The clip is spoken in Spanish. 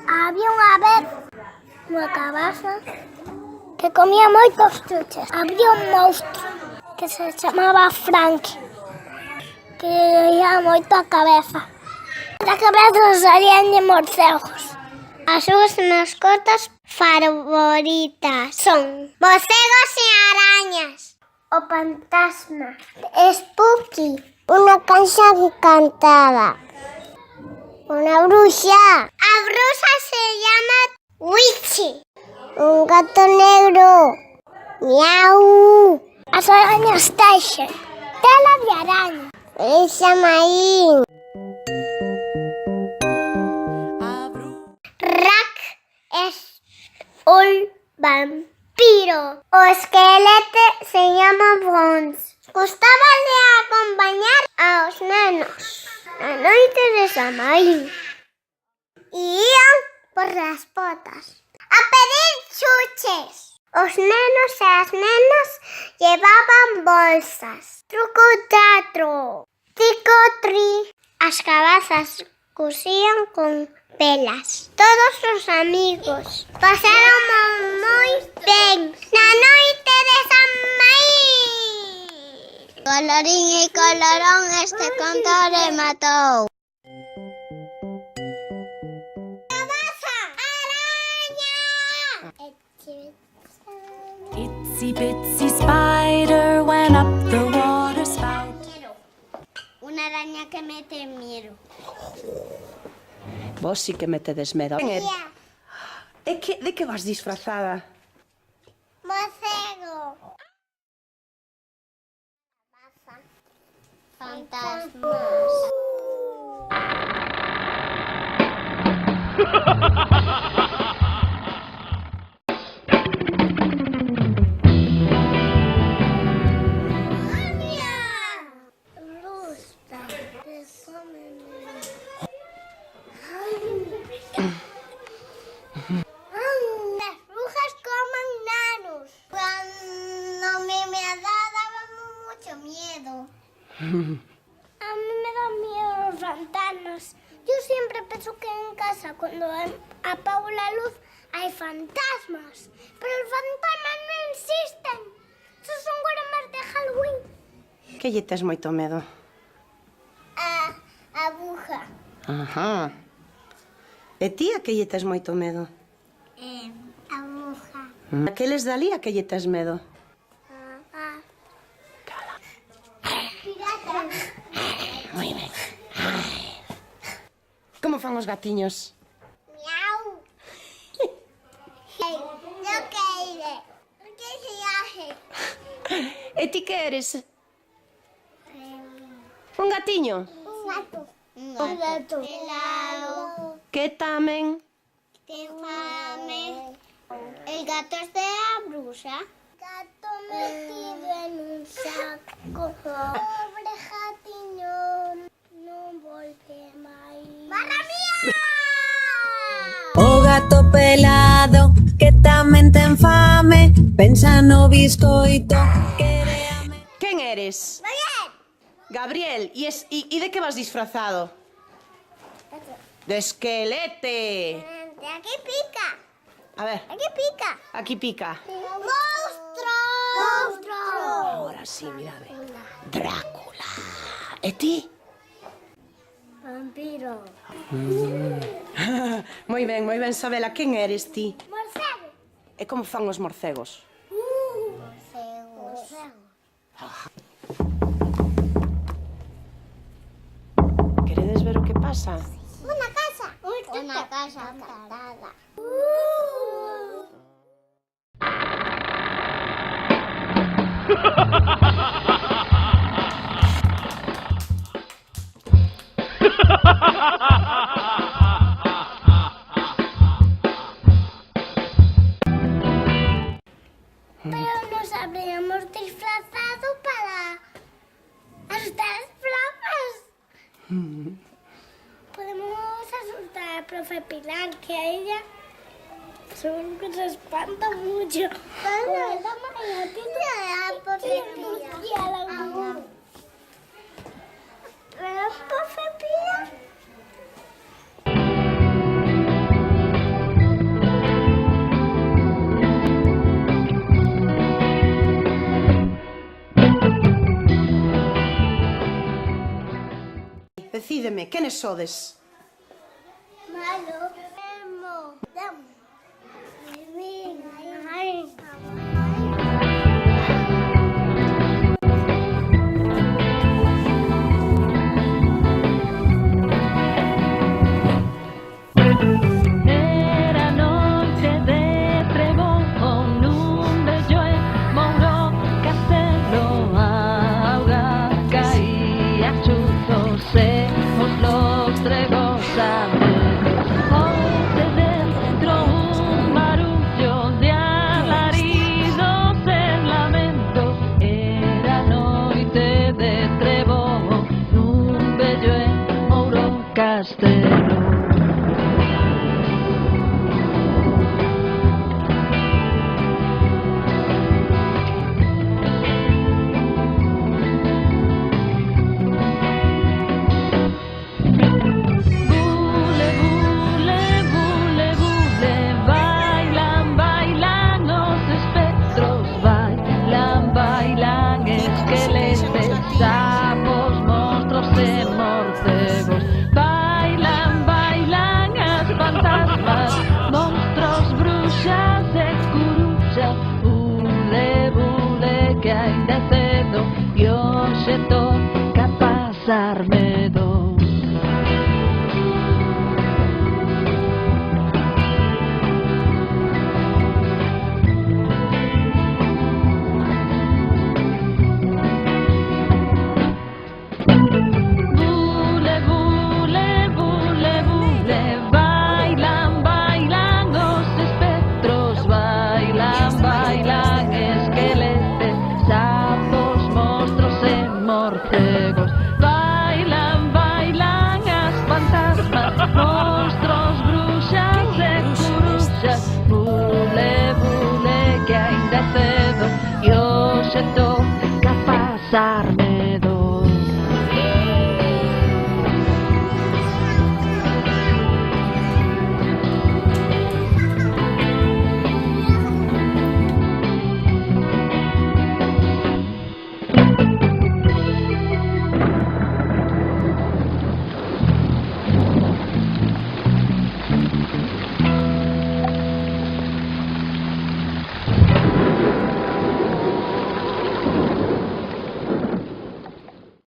Había unha vez unha cabaza que comía moitos chuches. Había un monstro que se chamaba Frankie, que oía moito a cabeza. Da cabeza salían de morcegos. As súas mascotas favoritas son morcegos e arañas. O fantasma, Spooky, unha canxa que cantaba. Una bruxa. A bruxa se llama Witchy. Un gato negro. Miau. As arañas teixen. Tela de araña. Esa maín. Rack es un vampiro. O esquelete se llama Bones. Gustábale acompañar aos nenos na noite de Samaín. Ían por las potas a pedir chuches. Os nenos e as nenas llevaban bolsas. Truco teatro, trico tri. As cabazas cosían con velas. Todos os amigos pasaron moi ben na noite de Samaín. Colorín e colorón, este conto rematou. Itsy bitsy spider went up the water spout. Unha araña que mete miedo. Vos sí que metedes medo. De que vas disfrazada? Morcego. Fantasmas. Las brujas comen nanos. Cuando me daba mucho miedo. A mí me dan miedo los fantasmas. Yo siempre pienso que en casa, cuando apago la luz, hay fantasmas. Pero los fantasmas no existen. Esos son bromas de Halloween. Que lle tes moito medo? A bruja. Ajá. E ti a que lle tes moito medo? A bruja. Aqueles dali a que lle tes medo? Pirata. Moi ben. Como fan os gatiños? Miau. Yo que iré. ¿Qué se hace? E ti que eres? Un gatiño? Un gato. Un gato. Helado. Que tamen? Te fame. El gato es de la bruja. Gato metido en un saco. Pobre gatiño, no volve máis. ¡Barra mía! O gato pelado que tamén ten fame, pensa no biscoito, quereame. Quen eres? Muy bien. Gabriel, e de que vas disfrazado? De esquelete. Aquí pica. A ver, Aquí pica. aquí pica. ¡Monstruo! ¡Monstruo! Ahora sí, mira, ve. Drácula. E ti? Vampiro. Moi ben, Sabela, quen eres ti? Morcego. E como fan os morcegos? Morcego. Queredes ver o que pasa? Una casa. Una casa encantada. Pero nos habríamos disfrazado para asustar a las profes. Podemos asustar a profe Pilar, que a ella seguro que se espanta mucho. Pero la María tiene murciélago. Pero profe Pilar Decídeme, quenes sodes? Malo. Emo. Dam. Era noite de trebozo nun vello e mouro castelo, a auga caía chuzos e os lostregos abetos. Onde dentro un barullo de alaridos e lamentos. Era noite de trebozo nun vello e mouro castelo. Sapos, monstruos e morcegos. Bailan, bailan as fantasmas, monstruos, bruxas e curuxas. Bule, bule, que ainda é cedo e hoxe toca pasar medo. Bailan esqueletos, sapos, monstruos e morcegos.